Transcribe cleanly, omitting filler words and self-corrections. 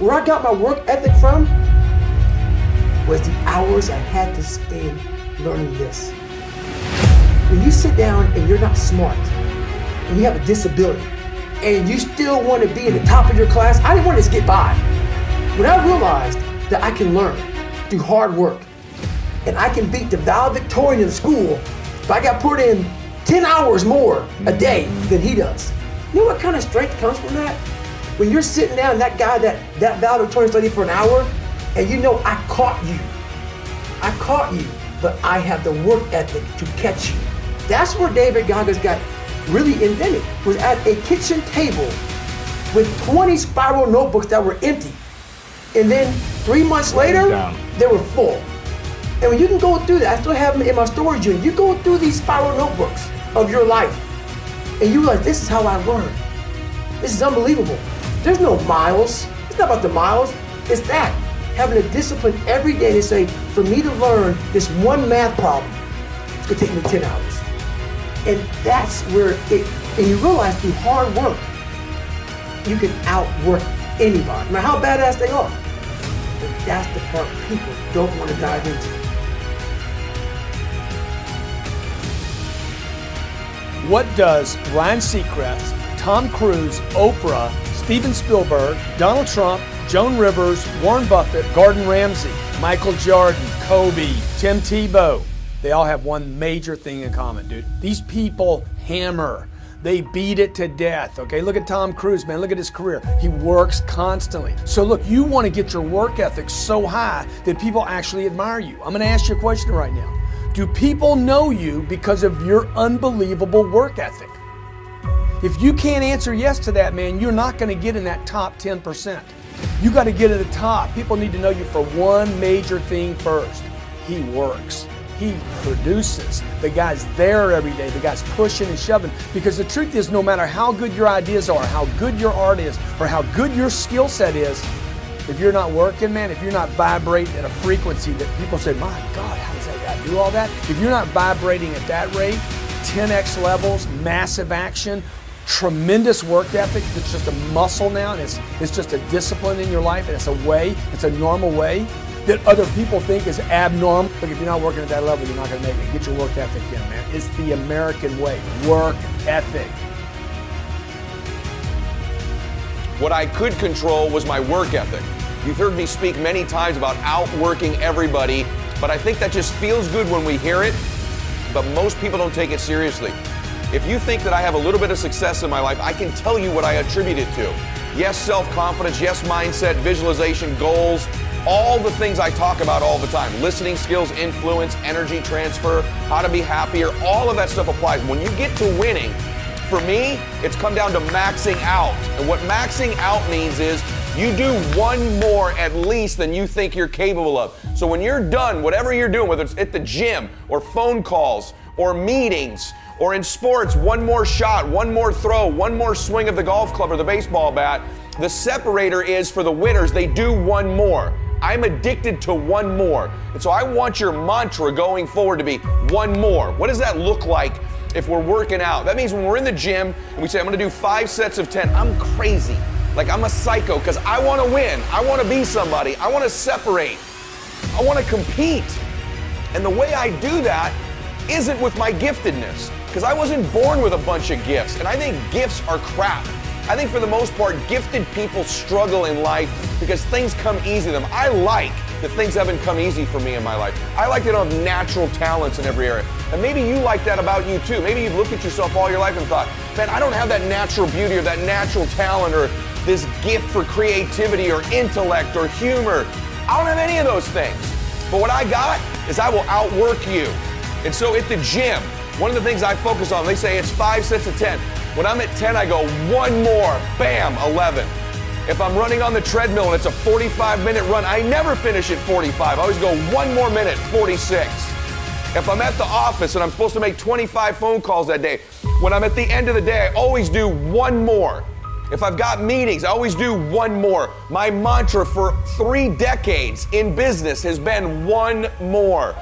Where I got my work ethic from was the hours I had to spend learning this. When you sit down and you're not smart, and you have a disability, and you still want to be at the top of your class, I didn't want to just get by. When I realized that I can learn through hard work, and I can beat the valedictorian in the school if I got put in 10 hours more a day than he does. You know what kind of strength comes from that? When you're sitting down, that guy that valedictorian studied for an hour, and you know I caught you, but I have the work ethic to catch you. That's where David Goggins got really invented, was at a kitchen table with 20 spiral notebooks that were empty. And then 3 months later, they were full. And when you can go through that, I still have them in my storage unit. You go through these spiral notebooks of your life, and you realize, this is how I learn. This is unbelievable. There's no miles. It's not about the miles. It's that, having a discipline every day to say, for me to learn this one math problem, it's gonna take me 10 hours. And that's where and you realize through hard work, you can outwork anybody, no matter how badass they are. But that's the part people don't want to dive into. What does Ryan Seacrest, Tom Cruise, Oprah, Steven Spielberg, Donald Trump, Joan Rivers, Warren Buffett, Gordon Ramsay, Michael Jordan, Kobe, Tim Tebow, they all have one major thing in common, dude. These people hammer. They beat it to death, okay? Look at Tom Cruise, man. Look at his career. He works constantly. So look, you want to get your work ethic so high that people actually admire you. I'm going to ask you a question right now. Do people know you because of your unbelievable work ethic? If you can't answer yes to that, man, you're not going to get in that top 10%. You got to get at the top. People need to know you for one major thing first. He works. He produces. The guy's there every day. The guy's pushing and shoving. Because the truth is, no matter how good your ideas are, how good your art is, or how good your skill set is, if you're not working, man, if you're not vibrating at a frequency that people say, my God, how does that guy do all that? If you're not vibrating at that rate, 10x levels, massive action, tremendous work ethic, it's just a muscle now, and it's just a discipline in your life, and it's a way, it's a normal way that other people think is abnormal. Look, if you're not working at that level, you're not going to make it. Get your work ethic in, man. It's the American way. Work ethic. What I could control was my work ethic. You've heard me speak many times about outworking everybody, but I think that just feels good when we hear it, but most people don't take it seriously. If you think that I have a little bit of success in my life, I can tell you what I attribute it to. Yes, self-confidence, yes, mindset, visualization, goals, all the things I talk about all the time. Listening skills, influence, energy transfer, how to be happier, all of that stuff applies. When you get to winning, for me, it's come down to maxing out. And what maxing out means is you do one more at least than you think you're capable of. So when you're done, whatever you're doing, whether it's at the gym or phone calls or meetings or in sports, one more shot, one more throw, one more swing of the golf club or the baseball bat, the separator is for the winners, they do one more. I'm addicted to one more. And so I want your mantra going forward to be one more. What does that look like if we're working out? That means when we're in the gym and we say, I'm gonna do 5 sets of 10, I'm crazy. Like I'm a psycho because I wanna win. I wanna be somebody. I wanna separate. I wanna compete. And the way I do that isn't with my giftedness, because I wasn't born with a bunch of gifts. And I think gifts are crap. I think for the most part, gifted people struggle in life because things come easy to them. I like that things haven't come easy for me in my life. I like that I have natural talents in every area. And maybe you like that about you too. Maybe you've looked at yourself all your life and thought, man, I don't have that natural beauty or that natural talent or this gift for creativity or intellect or humor. I don't have any of those things. But what I got is I will outwork you. And so at the gym, one of the things I focus on, they say it's 5 sets of 10. When I'm at 10, I go one more, bam, 11. If I'm running on the treadmill and it's a 45-minute run, I never finish at 45. I always go one more minute, 46. If I'm at the office and I'm supposed to make 25 phone calls that day, when I'm at the end of the day, I always do one more. If I've got meetings, I always do one more. My mantra for 3 decades in business has been one more.